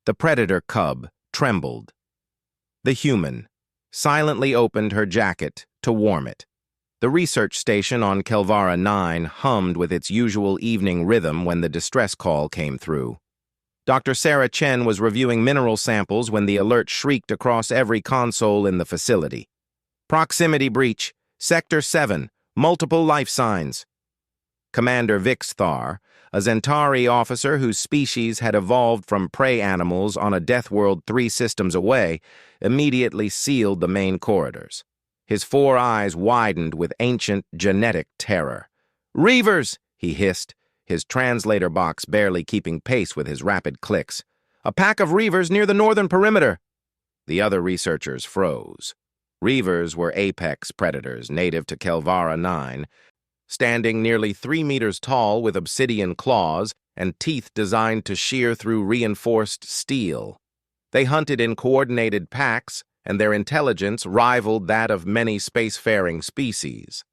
The predator cub trembled. The human silently opened her jacket to warm it. The research station on Kelvara 9 hummed with its usual evening rhythm when the distress call came through. Dr. Sarah Chen was reviewing mineral samples when the alert shrieked across every console in the facility. Proximity breach, Sector 7, multiple life signs. Commander Vixthar, a Zentari officer whose species had evolved from prey animals on a Death World 3 systems away, immediately sealed the main corridors. His 4 eyes widened with ancient genetic terror. "Reavers!" he hissed, his translator box barely keeping pace with his rapid clicks. "A pack of Reavers near the northern perimeter." The other researchers froze. Reavers were apex predators native to Kelvara 9, standing nearly 3 meters tall with obsidian claws and teeth designed to shear through reinforced steel. They hunted in coordinated packs, and their intelligence rivaled that of many spacefaring species.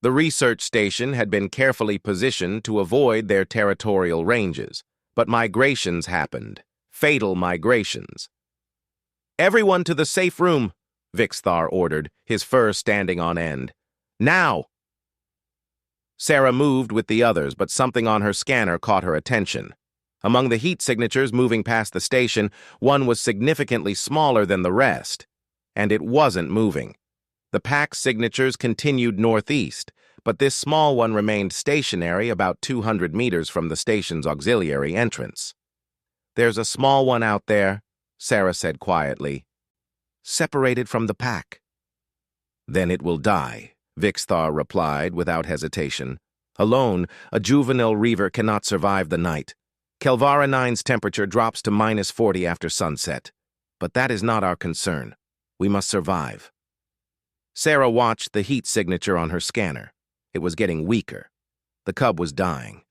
The research station had been carefully positioned to avoid their territorial ranges, but migrations happened, fatal migrations. "Everyone to the safe room," Vixthar ordered, his fur standing on end. "Now!" Sarah moved with the others, but something on her scanner caught her attention. Among the heat signatures moving past the station, one was significantly smaller than the rest, and it wasn't moving. The pack's signatures continued northeast, but this small one remained stationary about 200 meters from the station's auxiliary entrance. "There's a small one out there," Sarah said quietly, "separated from the pack." "Then it will die," Vixthar replied without hesitation. "Alone, a juvenile reaver cannot survive the night. Kelvara 9's temperature drops to -40 after sunset. But that is not our concern. We must survive." Sarah watched the heat signature on her scanner. It was getting weaker. The cub was dying.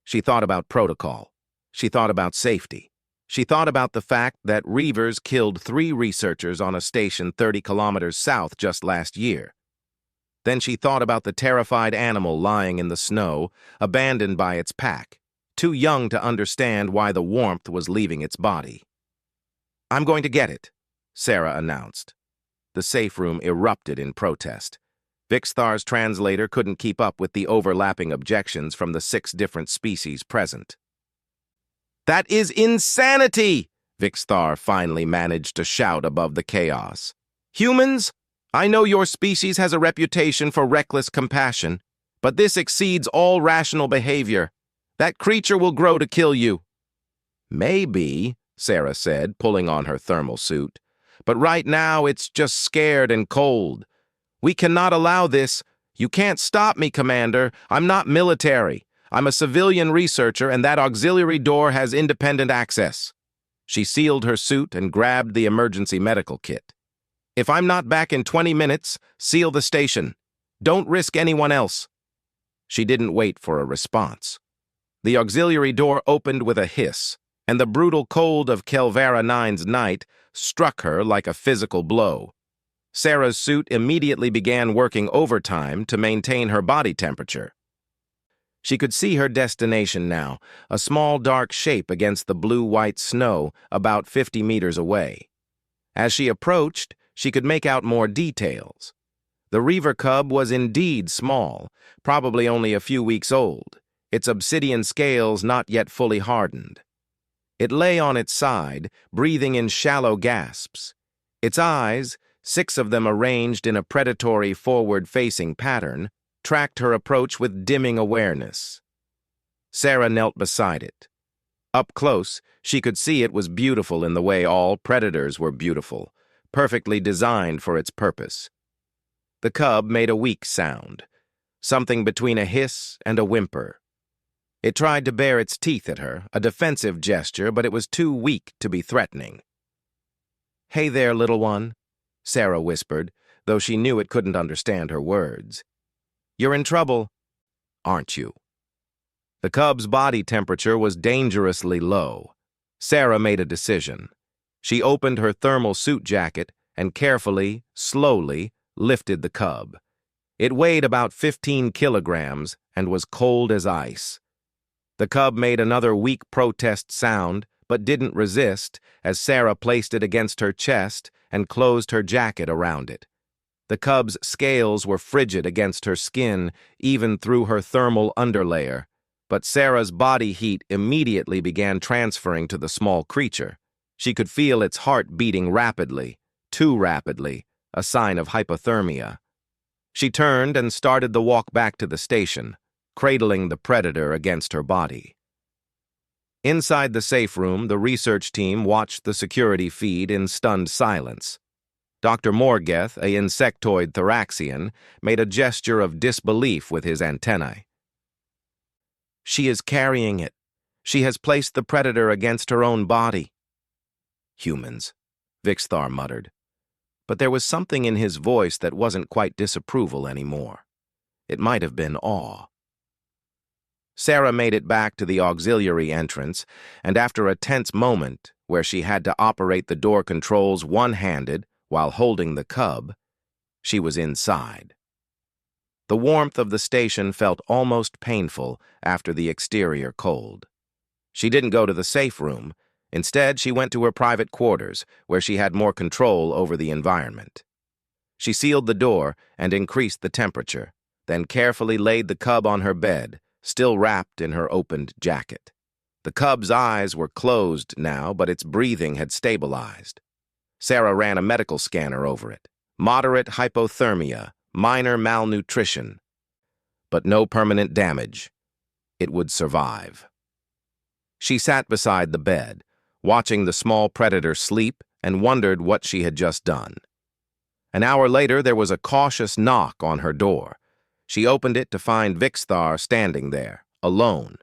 She thought about protocol. She thought about safety. She thought about the fact that Reavers killed 3 researchers on a station 30 kilometers south just last year. Then she thought about the terrified animal lying in the snow, abandoned by its pack, too young to understand why the warmth was leaving its body. "I'm going to get it," Sarah announced. The safe room erupted in protest. Vixthar's translator couldn't keep up with the overlapping objections from the 6 different species present. "That is insanity!" Vixthar finally managed to shout above the chaos. "Humans, I know your species has a reputation for reckless compassion, but this exceeds all rational behavior. That creature will grow to kill you." "Maybe," Sarah said, pulling on her thermal suit, "but right now it's just scared and cold. We cannot allow this. You can't stop me, Commander. I'm not military. I'm a civilian researcher, and that auxiliary door has independent access." She sealed her suit and grabbed the emergency medical kit. "If I'm not back in 20 minutes, seal the station. Don't risk anyone else." She didn't wait for a response. The auxiliary door opened with a hiss, and the brutal cold of Kelvara 9's night struck her like a physical blow. Sarah's suit immediately began working overtime to maintain her body temperature. She could see her destination now, a small dark shape against the blue-white snow about 50 meters away. As she approached, she could make out more details. The Reaver cub was indeed small, probably only a few weeks old, its obsidian scales not yet fully hardened. It lay on its side, breathing in shallow gasps. Its eyes, 6 of them arranged in a predatory forward-facing pattern, tracked her approach with dimming awareness. Sarah knelt beside it. Up close, she could see it was beautiful in the way all predators were beautiful, perfectly designed for its purpose. The cub made a weak sound, something between a hiss and a whimper. It tried to bare its teeth at her, a defensive gesture, but it was too weak to be threatening. "Hey there, little one," Sarah whispered, though she knew it couldn't understand her words. "You're in trouble, aren't you?" The cub's body temperature was dangerously low. Sarah made a decision. She opened her thermal suit jacket and carefully, slowly, lifted the cub. It weighed about 15 kilograms and was cold as ice. The cub made another weak protest sound, but didn't resist as Sarah placed it against her chest and closed her jacket around it. The cub's scales were frigid against her skin, even through her thermal underlayer, but Sarah's body heat immediately began transferring to the small creature. She could feel its heart beating rapidly, too rapidly, a sign of hypothermia. She turned and started the walk back to the station, cradling the predator against her body. Inside the safe room, the research team watched the security feed in stunned silence. Dr. Morgeth, a insectoid thoraxian, made a gesture of disbelief with his antennae. "She is carrying it. She has placed the predator against her own body." "Humans," Vixthar muttered. But there was something in his voice that wasn't quite disapproval anymore. It might have been awe. Sarah made it back to the auxiliary entrance, and after a tense moment where she had to operate the door controls one-handed while holding the cub, she was inside. The warmth of the station felt almost painful after the exterior cold. She didn't go to the safe room. Instead, she went to her private quarters, where she had more control over the environment. She sealed the door and increased the temperature, then carefully laid the cub on her bed, still wrapped in her opened jacket. The cub's eyes were closed now, but its breathing had stabilized. Sarah ran a medical scanner over it. Moderate hypothermia, minor malnutrition, but no permanent damage. It would survive. She sat beside the bed, watching the small predator sleep, and wondered what she had just done. An hour later, there was a cautious knock on her door. She opened it to find Vixthar standing there, alone.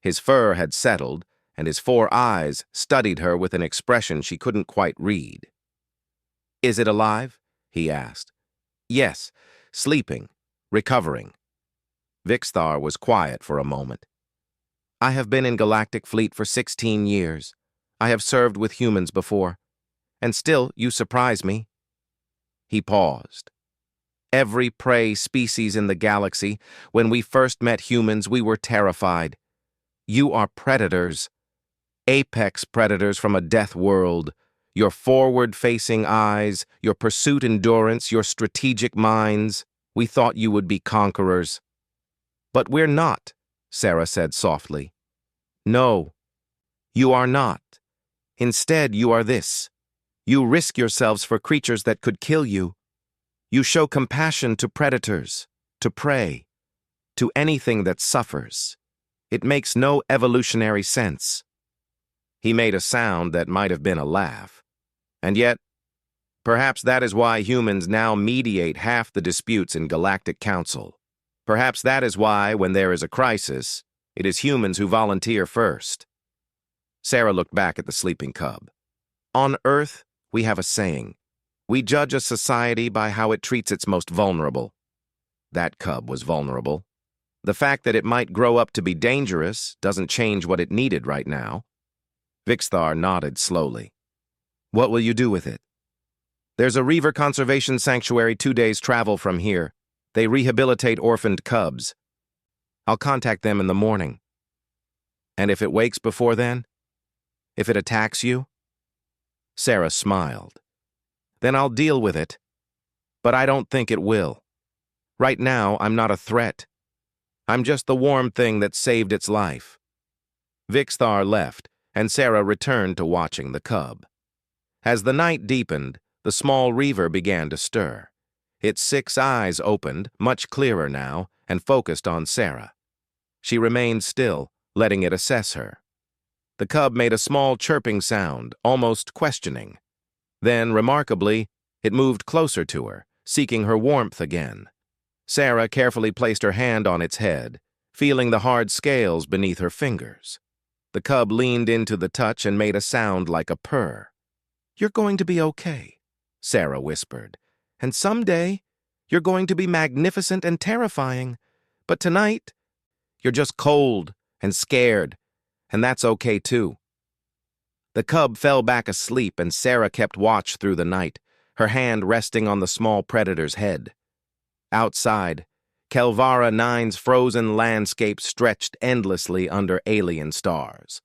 His fur had settled, and his 4 eyes studied her with an expression she couldn't quite read. "Is it alive?" he asked. "Yes, sleeping, recovering." Vixthar was quiet for a moment. "I have been in Galactic Fleet for 16 years. I have served with humans before. And still, you surprise me." He paused. "Every prey species in the galaxy, when we first met humans, we were terrified. You are predators. Apex predators from a death world. Your forward-facing eyes, your pursuit endurance, your strategic minds. We thought you would be conquerors." "But we're not," Sarah said softly. "No, you are not. Instead, you are this. You risk yourselves for creatures that could kill you. You show compassion to predators, to prey, to anything that suffers. It makes no evolutionary sense." He made a sound that might have been a laugh. "And yet, perhaps that is why humans now mediate half the disputes in Galactic Council. Perhaps that is why, when there is a crisis, it is humans who volunteer first." Sarah looked back at the sleeping cub. "On Earth, we have a saying. We judge a society by how it treats its most vulnerable." That cub was vulnerable. The fact that it might grow up to be dangerous doesn't change what it needed right now. Vixthar nodded slowly. "What will you do with it?" "There's a Reaver Conservation Sanctuary 2 days' travel from here. They rehabilitate orphaned cubs. I'll contact them in the morning." "And if it wakes before then? If it attacks you?" Sarah smiled. "Then I'll deal with it. But I don't think it will. Right now, I'm not a threat. I'm just the warm thing that saved its life." Vixthar left, and Sarah returned to watching the cub. As the night deepened, the small Reaver began to stir. Its 6 eyes opened, much clearer now, and focused on Sarah. She remained still, letting it assess her. The cub made a small chirping sound, almost questioning. Then, remarkably, it moved closer to her, seeking her warmth again. Sarah carefully placed her hand on its head, feeling the hard scales beneath her fingers. The cub leaned into the touch and made a sound like a purr. "You're going to be okay," Sarah whispered. "And someday, you're going to be magnificent and terrifying. But tonight, you're just cold and scared, and that's okay too." The cub fell back asleep, and Sarah kept watch through the night, her hand resting on the small predator's head. Outside, Kelvara 9's frozen landscape stretched endlessly under alien stars.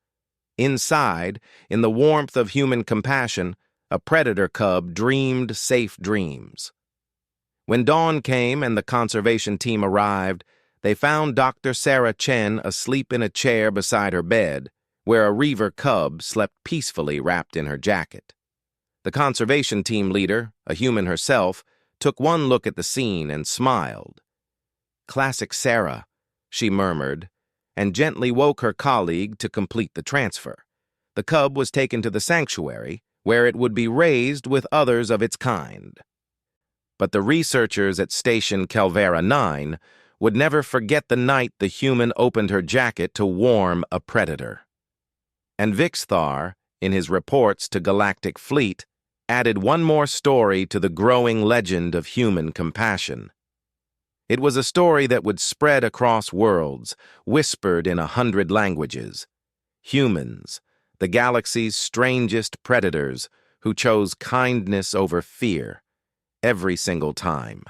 Inside, in the warmth of human compassion, a predator cub dreamed safe dreams. When dawn came and the conservation team arrived, they found Dr. Sarah Chen asleep in a chair beside her bed, where a Reaver cub slept peacefully wrapped in her jacket. The conservation team leader, a human herself, took one look at the scene and smiled. "Classic Sarah," she murmured, and gently woke her colleague to complete the transfer. The cub was taken to the sanctuary, where it would be raised with others of its kind. But the researchers at Station Calvera 9 would never forget the night the human opened her jacket to warm a predator. And Vixthar, in his reports to Galactic Fleet, added one more story to the growing legend of human compassion. It was a story that would spread across worlds, whispered in 100 languages. Humans, the galaxy's strangest predators, who chose kindness over fear every single time.